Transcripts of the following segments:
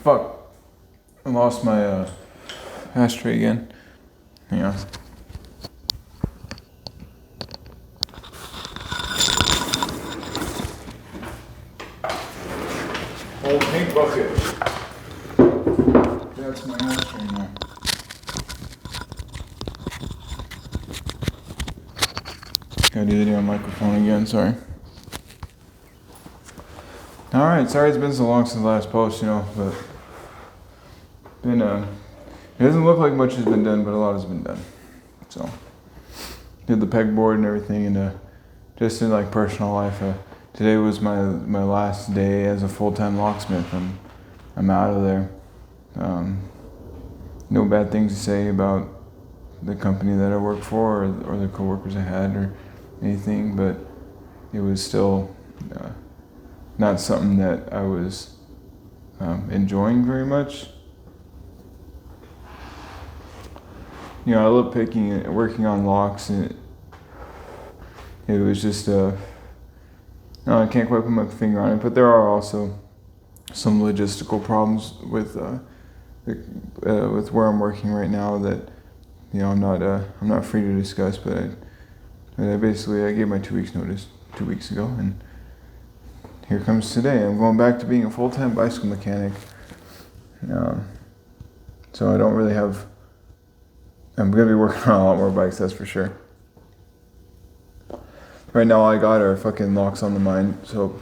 Fuck. I lost my ashtray again. Hang on. Old pink bucket. That's my ashtray now. Gotta do the damn microphone again, sorry. Alright, sorry it's been so long since the last post, but been it doesn't look like much has been done, but a lot has been done. So did the pegboard and everything, and just in like personal life, today was my last day as a full-time locksmith. I'm out of there. No bad things to say about the company that I work for or the coworkers I had or anything, but it was still not something that I was enjoying very much. I love picking and working on locks, and it was just I can't quite put my finger on it, but there are also some logistical problems with where I'm working right now that I'm not free to discuss, but I gave my 2 weeks notice 2 weeks ago, and here comes today. I'm going back to being a full-time bicycle mechanic. So I don't really have. I'm gonna be working on a lot more bikes, that's for sure. Right now, all I got are fucking locks on the mind, so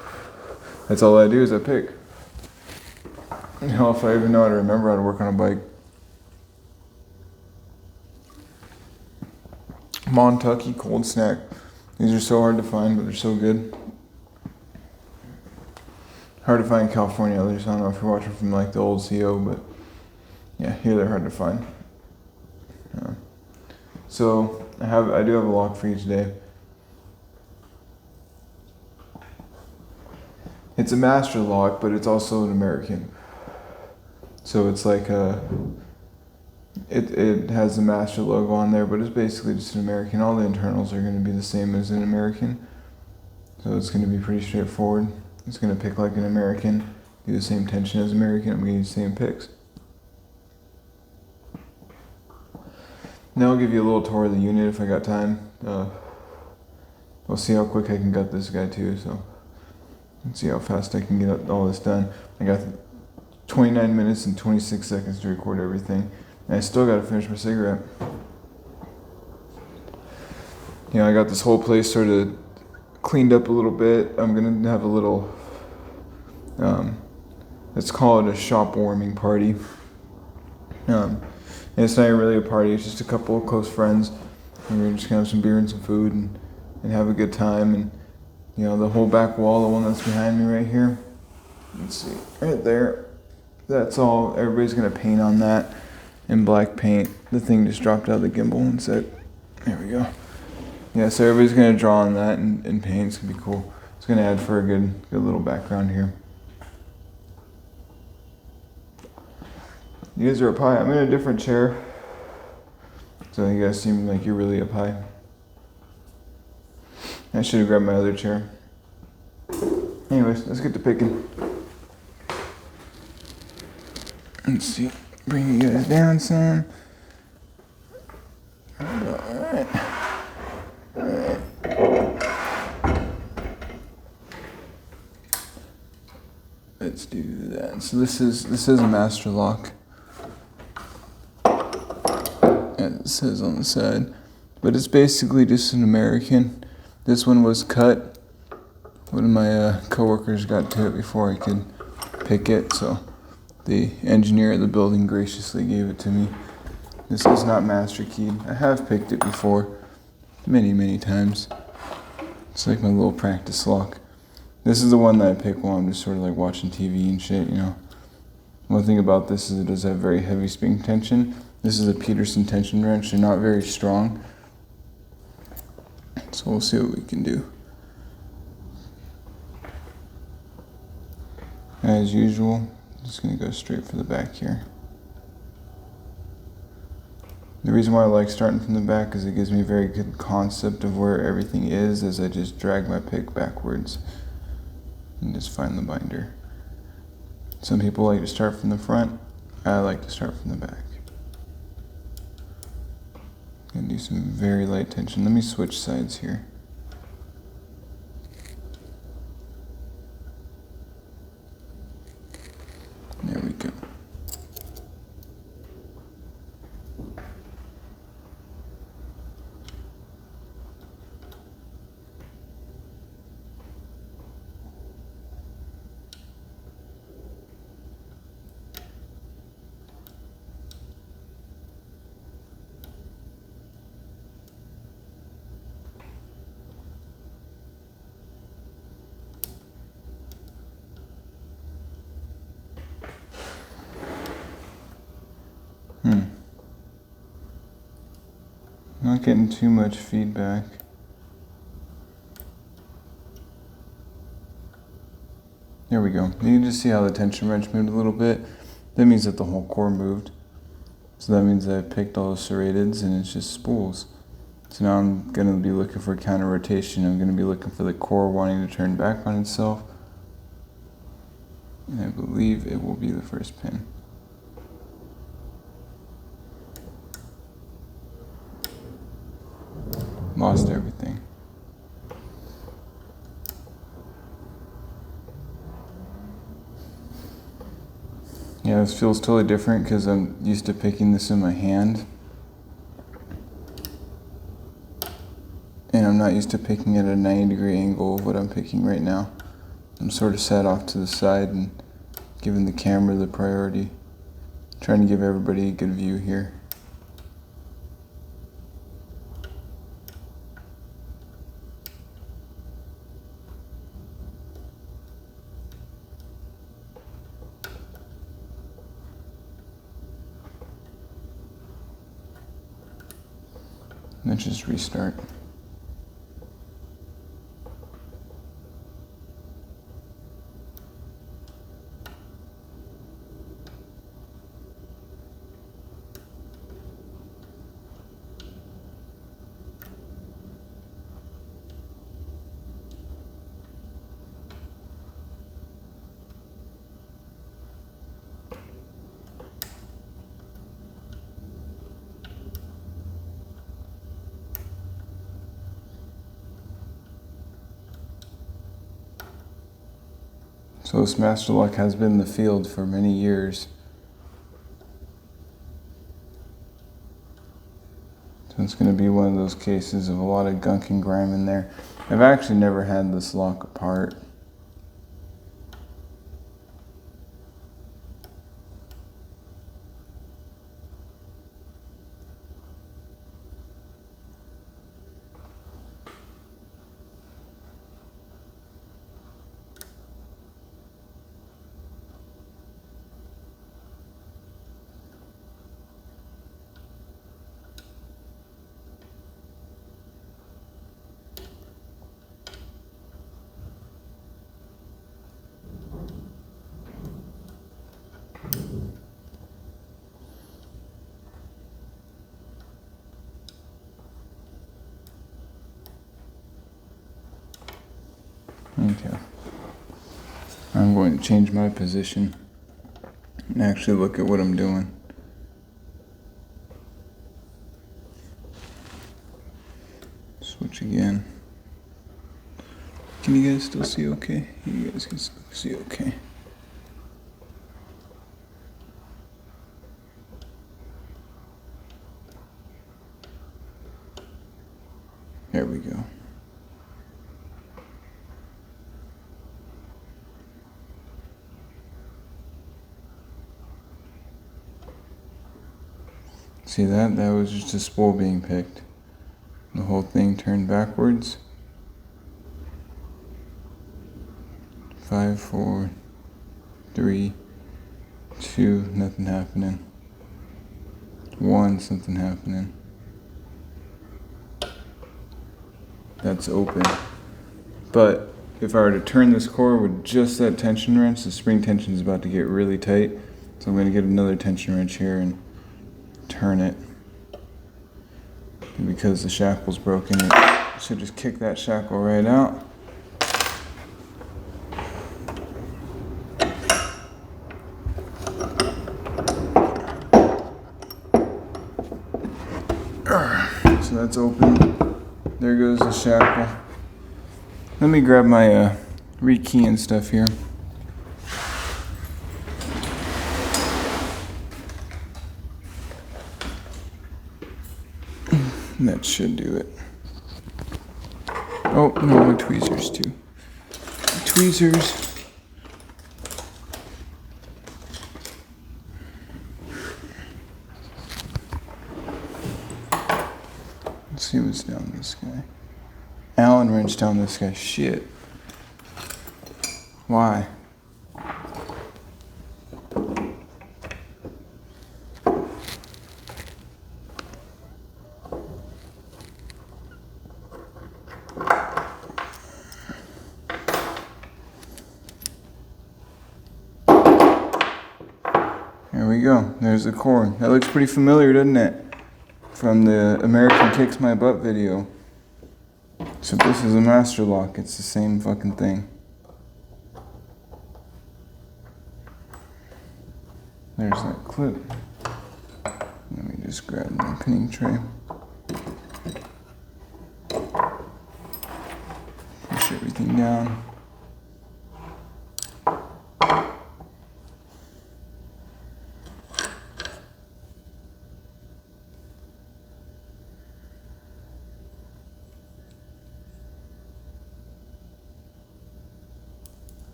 that's all I do is I pick. If I even know how to remember how to work on a bike. Montucky cold snack. These are so hard to find, but they're so good. Hard to find in California, at least. I don't know if you're watching from like the old CO, but yeah, here they're hard to find. So I do have a lock for you today. It's a Masterlock, but it's also an American. So it's like it has the Master logo on there, but it's basically just an American. All the internals are going to be the same as an American, so it's going to be pretty straightforward. It's going to pick like an American, do the same tension as American. I'm going to use the same picks. Now I'll give you a little tour of the unit if I got time. We'll see how quick I can gut this guy too, so let's see how fast I can get all this done. I got 29 minutes and 26 seconds to record everything, and I still got to finish my cigarette. I got this whole place sort of cleaned up a little bit. I'm going to have a little, let's call it a shop warming party. And it's not really a party, it's just a couple of close friends. And we're just going to have some beer and some food and have a good time. And, the whole back wall, the one that's behind me right here, let's see, right there, that's all, everybody's going to paint on that in black paint. The thing just dropped out of the gimbal and said, there we go. Yeah, so everybody's going to draw on that and paint. It's going to be cool. It's going to add for a good little background here. You guys are up high. I'm in a different chair, so you guys seem like you're really up high. I should have grabbed my other chair. Anyways, let's get to picking. Let's see. Bring you guys down some. Alright. Let's do that. So this is a Masterlock. It says on the side, but it's basically just an American. This one was cut. One of my coworkers got to it before I could pick it, so the engineer at the building graciously gave it to me. This is not master keyed. I have picked it before, many times. It's like my little practice lock. This is the one that I pick while I'm just sort of like watching TV and shit, One thing about this is it does have very heavy spring tension. This is a Peterson tension wrench. They're not very strong. So we'll see what we can do. As usual, just going to go straight for the back here. The reason why I like starting from the back is it gives me a very good concept of where everything is as I just drag my pick backwards and just find the binder. Some people like to start from the front. I like to start from the back. Gonna do some very light tension. Let me switch sides here. There we go. Not getting too much feedback. There we go. You can just see how the tension wrench moved a little bit. That means that the whole core moved. So that means that I picked all the serrateds and it's just spools. So now I'm going to be looking for counter rotation. I'm going to be looking for the core wanting to turn back on itself. And I believe it will be the first pin. Lost everything. Yeah, this feels totally different because I'm used to picking this in my hand. And I'm not used to picking at a 90-degree angle of what I'm picking right now. I'm sort of sat off to the side and giving the camera the priority. Trying to give everybody a good view here. Let's just restart. So this Masterlock has been in the field for many years. So it's going to be one of those cases of a lot of gunk and grime in there. I've actually never had this lock apart. Okay. I'm going to change my position and actually look at what I'm doing. Switch again. Can you guys still see okay? You guys can still see okay. There we go. See that? That was just a spool being picked. The whole thing turned backwards. 5, 4, 3, 2, nothing happening. 1, something happening. That's open. But if I were to turn this core with just that tension wrench, the spring tension is about to get really tight. So I'm going to get another tension wrench here and turn it. And because the shackle's broken, it should just kick that shackle right out. So that's open. There goes the shackle. Let me grab my rekey and stuff here. That should do it. Oh, no, my tweezers too. Tweezers. Let's see what's down this guy. Allen wrench down this guy. Shit. Why? There we go. There's the cord. That looks pretty familiar, doesn't it? From the American Kicks My Butt video. So this is a Masterlock. It's the same fucking thing. There's that clip. Let me just grab my pinning tray. Push everything down.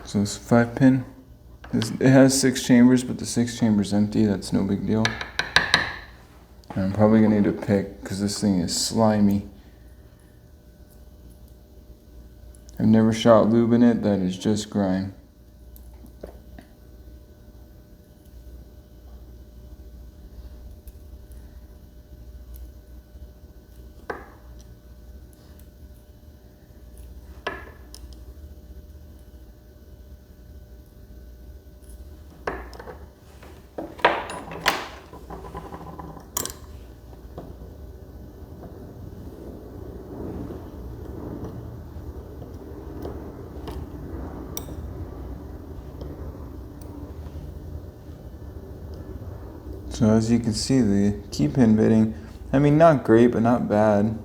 So it's 5-pin. It has 6 chambers, but the 6th chamber's empty. That's no big deal. And I'm probably gonna need a pick because this thing is slimy. I've never shot lube in it. That is just grime. So as you can see, the key pin bitting, I mean, not great, but not bad.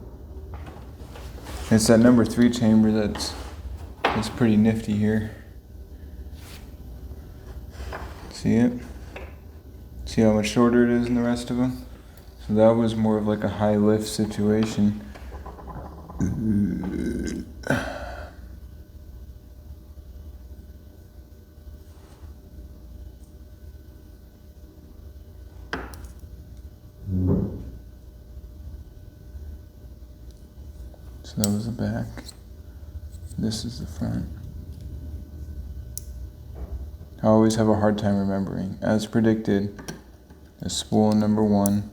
It's that number 3 chamber that's pretty nifty here. See it? See how much shorter it is than the rest of them? So that was more of like a high lift situation. So that was the back. This is the front. I always have a hard time remembering. As predicted, a spool number 1.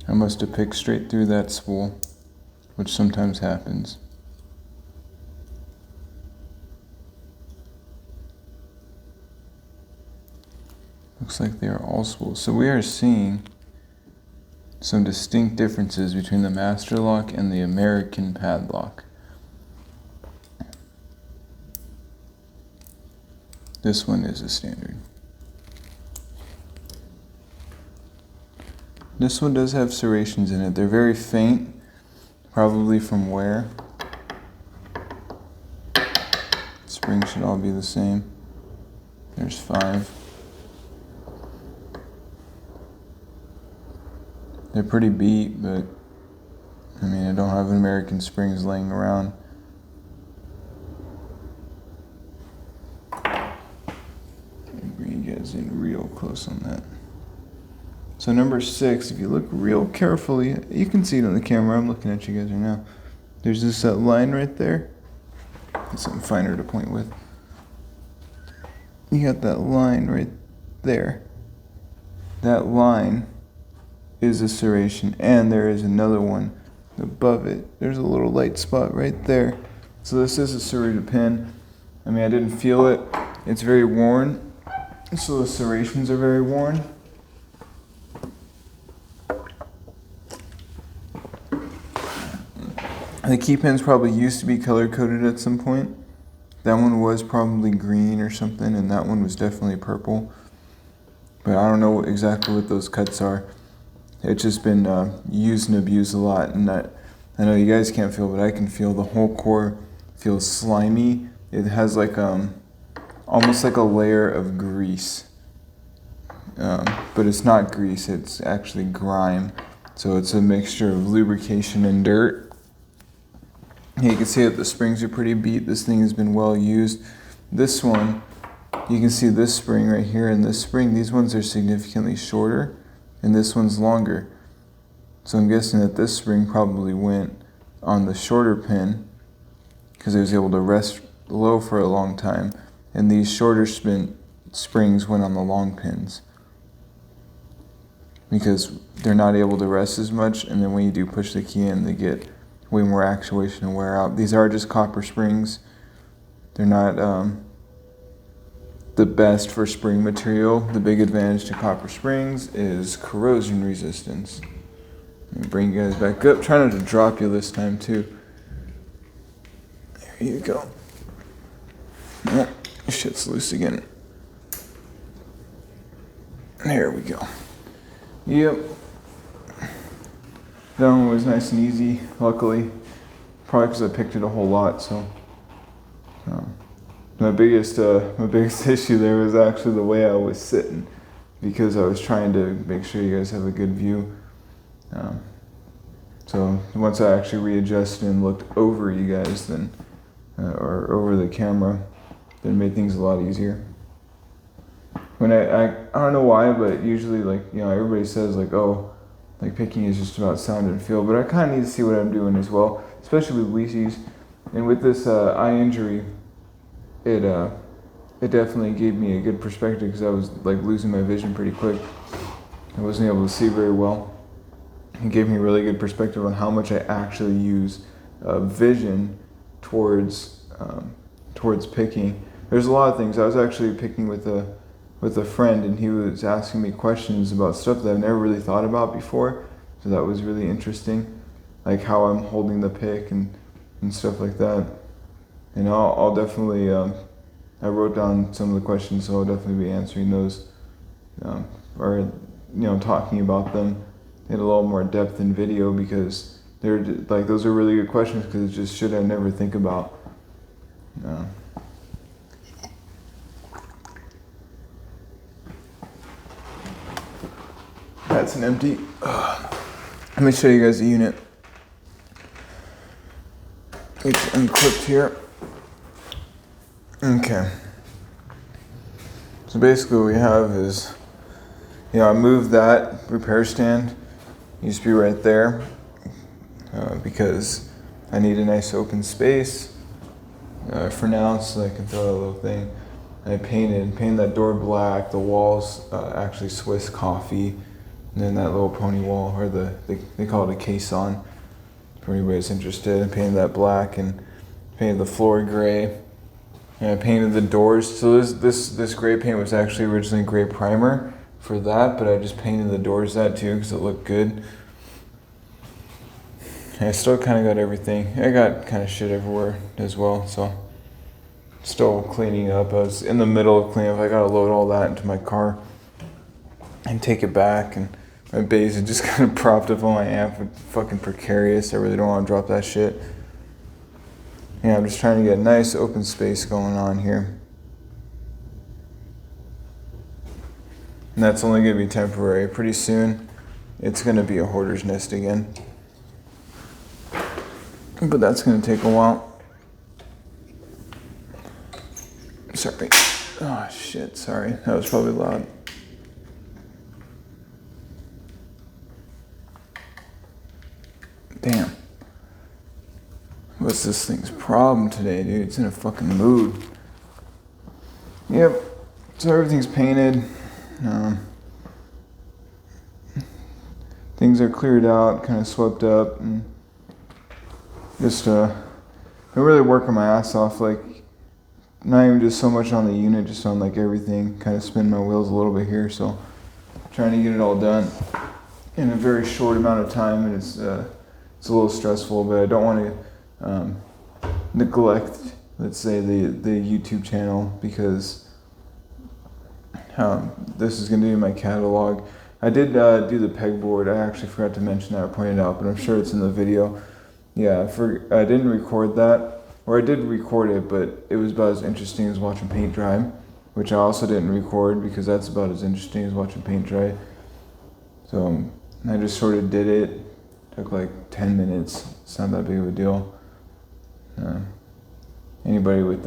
I must have picked straight through that spool, which sometimes happens. Looks like they are all spools. So we are seeing some distinct differences between the Masterlock and the American padlock. This one is a standard. This one does have serrations in it. They're very faint, probably from wear. Springs should all be the same. There's 5. They're pretty beat, but I mean, I don't have American springs laying around. Bring you guys in real close on that. So number 6, if you look real carefully, you can see it on the camera. I'm looking at you guys right now. There's this line right there. It's something finer to point with. You got that line right there. That line is a serration, and there is another one above it. There's a little light spot right there. So this is a serrated pin. I mean, I didn't feel it. It's very worn, so the serrations are very worn. The key pins probably used to be color coded at some point, That one was probably green or something, and that one was definitely purple. But I don't know exactly what those cuts are. It's just been used and abused a lot, and I know you guys can't feel, but I can feel the whole core feels slimy. It has like almost like a layer of grease, but it's not grease. It's actually grime. So it's a mixture of lubrication and dirt. You can see that the springs are pretty beat. This thing has been well used. This one, you can see this spring right here and this spring. These ones are significantly shorter, and this one's longer. So I'm guessing that this spring probably went on the shorter pin because it was able to rest low for a long time, and these shorter springs went on the long pins because they're not able to rest as much, and then when you do push the key in, they get way more actuation and wear out. These are just copper springs. They're not the best for spring material. The big advantage to copper springs is corrosion resistance. Let me bring you guys back up. Try not to drop you this time too. There you go. Oh, shit's loose again. There we go. Yep. That one was nice and easy, luckily. Probably because I picked it a whole lot, so. My biggest issue there was actually the way I was sitting, because I was trying to make sure you guys have a good view. So once I actually readjusted and looked over you guys, then, or over the camera, then it made things a lot easier. When I don't know why, but usually, like, you know, everybody says like, oh, like picking is just about sound and feel, but I kind of need to see what I'm doing as well, especially with Weesees. And with this eye injury, it definitely gave me a good perspective because I was like losing my vision pretty quick. I wasn't able to see very well. It gave me a really good perspective on how much I actually use vision towards picking. There's a lot of things. I was actually picking with a friend, and he was asking me questions about stuff that I've never really thought about before. So that was really interesting, like how I'm holding the pick and stuff like that. And I'll definitely, I wrote down some of the questions, so I'll definitely be answering those, or, you know, talking about them in a little more depth in video, because they're like, those are really good questions because it's just shit I never think about. That's an empty. Let me show you guys the unit. It's unclipped here. Okay. So basically what we have is, you know, I moved that repair stand. It used to be right there because I need a nice open space for now, so I can throw that little thing. I painted that door black, the walls actually Swiss coffee, and then that little pony wall, or they call it a caisson, for anybody that's interested. I painted that black and painted the floor gray. And I painted the doors. So this gray paint was actually originally gray primer for that, but I just painted the doors that too because it looked good. And I still kind of got everything. I got kind of shit everywhere as well, so still cleaning up. I was in the middle of cleaning up. I gotta load all that into my car and take it back, and my base is just kind of propped up on my amp. It's fucking precarious. I really don't want to drop that shit. Yeah, I'm just trying to get a nice open space going on here. And that's only going to be temporary. Pretty soon, it's going to be a hoarder's nest again. But that's going to take a while. Sorry. Oh, shit, sorry. That was probably loud. Damn. What's this thing's problem today, dude? It's in a fucking mood. Yep. So everything's painted. Things are cleared out, kind of swept up, and just I'm really working my ass off. Like, not even just so much on the unit, just on like everything. Kind of spin my wheels a little bit here. So trying to get it all done in a very short amount of time, and it's a little stressful, but I don't want to neglect let's say the YouTube channel, because this is going to be my catalog. I did do the pegboard. I actually forgot to mention that or point it out, but I'm sure it's in the video. Yeah, I didn't record that, or I did record it, but it was about as interesting as watching paint dry, which I also didn't record because that's about as interesting as watching paint dry. So I just sort of did it. Took like 10 minutes. It's not that big of a deal. Anybody with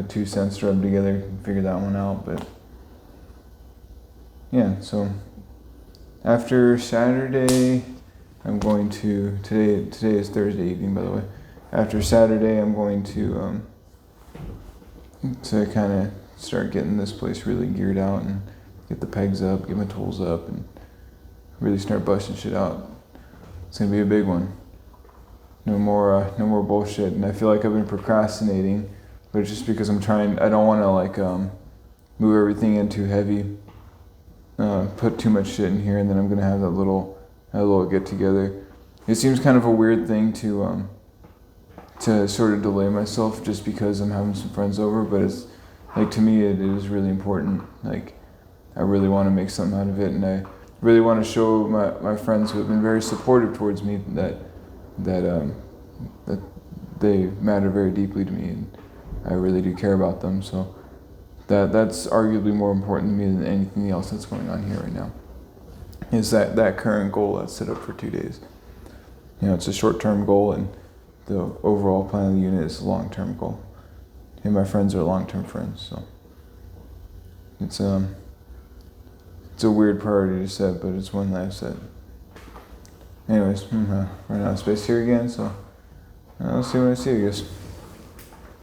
2 cents to rub together can figure that one out, but yeah, so after Saturday, I'm going to, today is Thursday evening, by the way. After Saturday, I'm going to kind of start getting this place really geared out and get the pegs up, get my tools up, and really start busting shit out. It's gonna be a big one. No more bullshit. And I feel like I've been procrastinating, but it's just because I don't want to like move everything in too heavy, put too much shit in here, and then I'm gonna have that little get together. It seems kind of a weird thing to sort of delay myself just because I'm having some friends over, but it's like, to me it is really important. Like, I really want to make something out of it, and I really want to show my friends who have been very supportive towards me that they matter very deeply to me, and I really do care about them. So that's arguably more important to me than anything else that's going on here right now. Is that current goal that's set up for 2 days? It's a short-term goal, and the overall plan of the unit is a long-term goal. And my friends are long-term friends, so it's a weird priority to set, but it's one that I've set. Anyways, running out of space here again, so I'll see when I see you guys.